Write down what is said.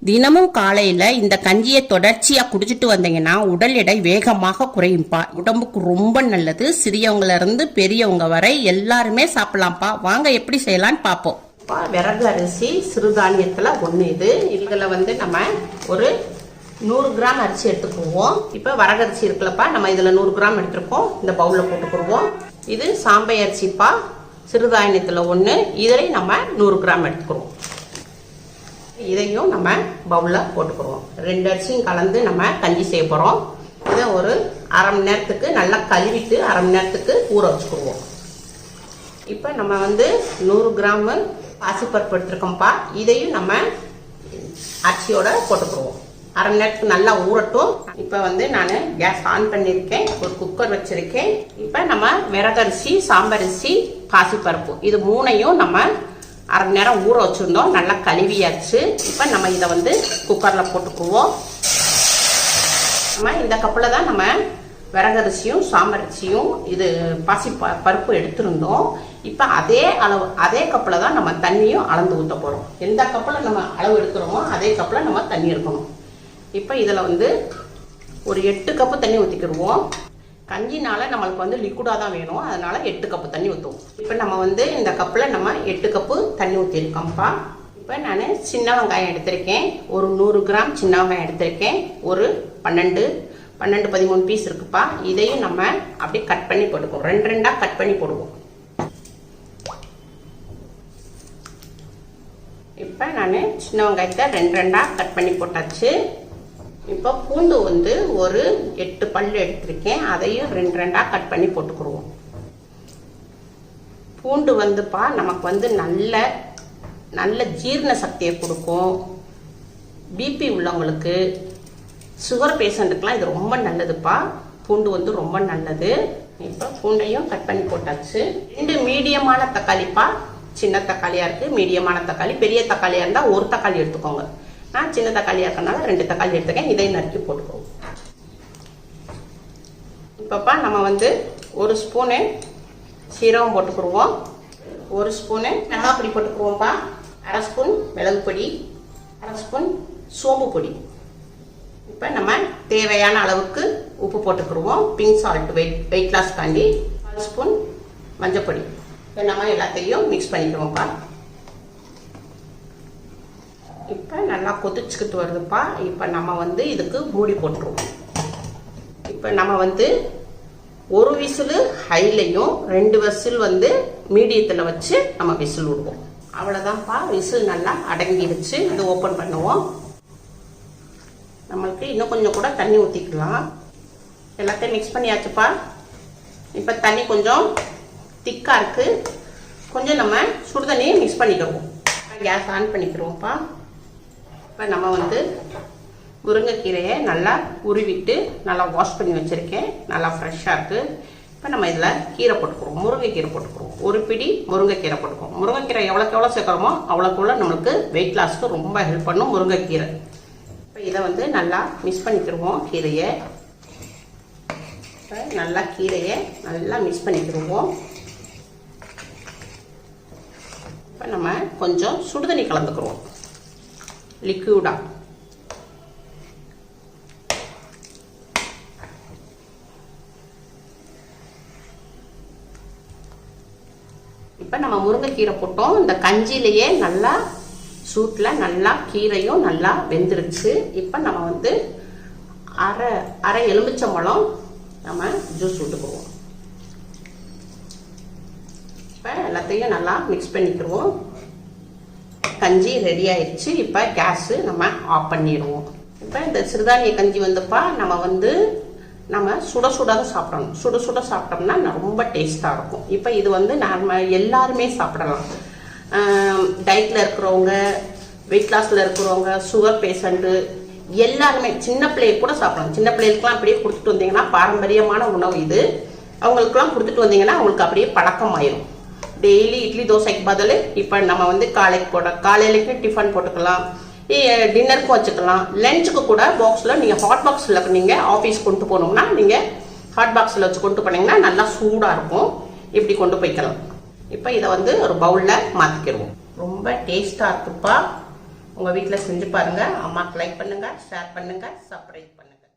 தினமும் காலையில இந்த கஞ்சியை தொடர்ச்சியா குடிச்சிட்டு வந்தீங்கன்னா உடல் எடை வேகமாக குறையும்பா. உடம்புக்கு ரொம்ப நல்லது. சிறியவங்கள இருந்து பெரியவங்க வரை எல்லாருமே சாப்பிடலாம்ப்பா. வாங்க எப்படி செய்யலான்னு பார்ப்போம். விறகு அரிசி சிறுதானியத்துல ஒண்ணு. இதுல நம்ம ஒரு 100 கிராம் அரிசி எடுத்துக்குவோம். இப்ப வரகரிசி இருக்குல்லப்பா, நம்ம இதுல 100 கிராம் எடுத்துருக்கோம். இந்த பவுல்ல போட்டுக்குருவோம். இது சாம்பை அரிசிப்பா, சிறுதானியத்துல ஒண்ணு. இதில் நம்ம 100 கிராம் எடுத்துக்கிறோம். இதையும் நம்ம பவுல்ல போட்டுக்கிறோம். 2 அரிசியும் கலந்து நம்ம கஞ்சி செய்ய போறோம். இதை ஒரு அரை மணி நேரத்துக்கு நல்லா கழுவிட்டு அரை மணி நேரத்துக்கு ஊற வச்சுக்குருவோம். இப்போ நம்ம 100 கிராம் பாசிப்பருப்பு எடுத்துருக்கோம்ப்பா. இதையும் நம்ம அரிசியோட போட்டுக்குருவோம். அரை மணி நேரத்துக்கு நல்லா ஊறட்டும். இப்போ நான் கேஸ் ஆன் பண்ணியிருக்கேன். ஒரு குக்கர் வச்சிருக்கேன். இப்போ நம்ம விறகரிசி, சாம்பரிசி, பாசிப்பருப்பு இது மூணையும் நம்ம அரை மணி நேரம் ஊற வச்சுருந்தோம். நல்லா கழுவியாச்சு. இப்போ நம்ம இதை குக்கரில் போட்டுக்குவோம். நம்ம இந்த கப்பில் தான் நம்ம விறகரிசியும் சாம்பரிசியும் இது பருப்பு எடுத்திருந்தோம். இப்போ அதே கப்பில் தான் நம்ம தண்ணியும் அளந்து ஊற்ற போகிறோம். எந்த கப்பில் நம்ம அளவு எடுக்கிறோமோ அதே கப்பில் நம்ம தண்ணி எடுக்கணும். இப்போ இதில் ஒரு 8 கப்பு தண்ணி ஊற்றிக்கிடுவோம். கஞ்சினால நம்மளுக்கு லிக்விடா தான் வேணும். அதனால 8 கப்பு தண்ணி ஊற்றுவோம். இப்போ நம்ம இந்த கப்பில் நம்ம 8 கப்பு தண்ணி ஊற்றிருக்கோம்ப்பா. இப்போ நான் சின்ன வெங்காயம் எடுத்திருக்கேன். ஒரு 100 கிராம் சின்ன வெங்காயம் எடுத்திருக்கேன். ஒரு 12-13 பீஸ் இருக்குப்பா. இதையும் நம்ம அப்படியே கட் பண்ணி போட்டுக்குவோம். 2 கட் பண்ணி போடுவோம். இப்போ நான் சின்ன வெங்காயத்தை 2 கட் பண்ணி போட்டாச்சு. இப்போ பூண்டு ஒரு 8 பல்லு எடுத்திருக்கேன். அதையும் 2 கட் பண்ணி போட்டுக்குருவோம். பூண்டு நமக்கு நல்ல ஜீரண சக்தியை கொடுக்கும். பிபி உள்ளவங்களுக்கு, சுகர் பேஷண்ட்டுக்கெலாம் இது ரொம்ப நல்லதுப்பா. பூண்டு ரொம்ப நல்லது. இப்போ பூண்டையும் கட் பண்ணி போட்டாச்சு. 2 மீடியமான தக்காளிப்பா. சின்ன தக்காளியாக இருக்குது, மீடியமான தக்காளி. பெரிய தக்காளியாக இருந்தால் ஒரு தக்காளி எடுத்துக்கோங்க. நான் சின்ன தக்காளியாக இருக்கனால 2 தக்காளி எடுத்துக்கேன். இதையும் நறுக்கி போட்டுக்குவோம். இப்போப்பா நம்ம ஒரு ஸ்பூனு சீரகம் போட்டுக்குருவோம். ஒரு ஸ்பூனு மிளகாய் பொடி போட்டுக்குருவோம்ப்பா. அரை ஸ்பூன் மிளகு பொடி, அரை ஸ்பூன் சோம்பு பொடி. இப்போ நம்ம தேவையான அளவுக்கு உப்பு போட்டுக்குருவோம். பிங்க் சால்ட் வெயிட் லாஸ் காண்டி 1 ஸ்பூன் மஞ்சள் பொடி. இப்போ நம்ம எல்லாத்தையும் மிக்ஸ் பண்ணிக்குவோம்ப்பா. இப்போ நல்லா கொதிச்சுக்கிட்டு வருதுப்பா. இப்போ நம்ம இதுக்கு மூடி போட்டுருவோம். இப்போ நம்ம ஒரு விசில் ஹைலையும் 2 விசில் மீடியத்தில் வச்சு நம்ம விசில் விடுவோம். அவ்வளோதான்ப்பா. விசில் நல்லா அடங்கிடுச்சு. இது ஓப்பன் பண்ணுவோம். நம்மளுக்கு இன்னும் கொஞ்சம் கூட தண்ணி ஊற்றிக்கலாம். எல்லாத்தையும் மிக்ஸ் பண்ணியாச்சுப்பா. இப்போ தண்ணி கொஞ்சம் திக்காக இருக்குது. கொஞ்சம் நம்ம சுடு தண்ணியை மிக்ஸ் பண்ணிக்கிறோம். கேஸ் ஆன் பண்ணிக்கிறோம்ப்பா. இப்போ நம்ம முருங்கைக்கீரையை நல்லா உருவிட்டு நல்லா வாஷ் பண்ணி வச்சுருக்கேன். நல்லா ஃப்ரெஷ்ஷாக இருக்குது. இப்போ நம்ம இதில் கீரை போட்டுக்கிறோம். முருங்கைக்கீரை போட்டுக்கிறோம். ஒரு பிடி முருங்கைக்கீரை போட்டுக்கிறோம். முருங்கைக்கீரை எவ்வளோக்கு சேர்க்குறோமோ அவ்வளோக்குள்ள நம்மளுக்கு வெயிட் லாஸ்க்கு ரொம்ப ஹெல்ப் பண்ணும் முருங்கைக்கீரை. இப்போ இதை நல்லா மிக்ஸ் பண்ணிக்கிடுவோம். கீரையை நல்லா மிக்ஸ் பண்ணிக்கிடுவோம். இப்போ நம்ம கொஞ்சம் சுடுதண்ணி கலந்துக்கிறோம், லிக்விடா. இப்போ நம்ம முருங்கைக்கீரை போட்டோம். இந்த கஞ்சிலேயே நல்லா சூட்டில் நல்லா கீரையும் நல்லா வெந்துருச்சு. இப்போ நம்ம அரை எலுமிச்சம்பழம் நம்ம ஜூஸ் விட்டுக்குவோம். இப்போ எல்லாத்தையும் நல்லா மிக்ஸ் பண்ணிக்கிடுவோம். கஞ்சி ரெடி ஆயிடுச்சு. இப்போ கேஸு நம்ம ஆஃப் பண்ணிடுவோம். இப்போ இந்த சிறுதானிய கஞ்சி நம்ம சுட தான் சாப்பிடணும். சுட சாப்பிட்டோம்னா ரொம்ப டேஸ்ட்டாக இருக்கும். இப்போ இது நம்ம எல்லாருமே சாப்பிடலாம். டயட்டில் இருக்கிறவங்க, வெயிட் லாஸில் இருக்கிறவங்க, சுகர் பேஷண்ட்டு எல்லாருமே, சின்ன பிள்ளைய கூட சாப்பிடலாம். சின்ன பிள்ளைகளுக்குலாம் அப்படியே கொடுத்துட்டு வந்தீங்கன்னா, பாரம்பரியமான உணவு இது. அவங்களுக்குலாம் கொடுத்துட்டு வந்தீங்கன்னா அவங்களுக்கு அப்படியே பழக்கம் ஆயிடும். டெய்லி இட்லி தோசைக்கு பதில் இப்போ நம்ம காலையிலக்கு டிஃபன் போட்டுக்கலாம், டின்னருக்கும் வச்சுக்கலாம், லஞ்சுக்கு கூட பாக்ஸில் நீங்கள் ஹாட் பாக்ஸில் நீங்கள் ஆஃபீஸ் கொண்டு போகணும்னா நீங்கள் ஹாட் பாக்ஸில் வச்சு கொண்டு போனீங்கன்னா நல்லா சூடாக இருக்கும். இப்படி கொண்டு போய்க்கலாம். இப்போ இதை ஒரு பவுலில் மாற்றிக்கிடுவோம். ரொம்ப டேஸ்ட்டாக இருக்குப்பா. உங்கள் வீட்டில் செஞ்சு பாருங்கள். அம்மாவுக்கு லைக் பண்ணுங்கள், ஷேர் பண்ணுங்கள், சப்ஸ்கிரைப் பண்ணுங்கள்.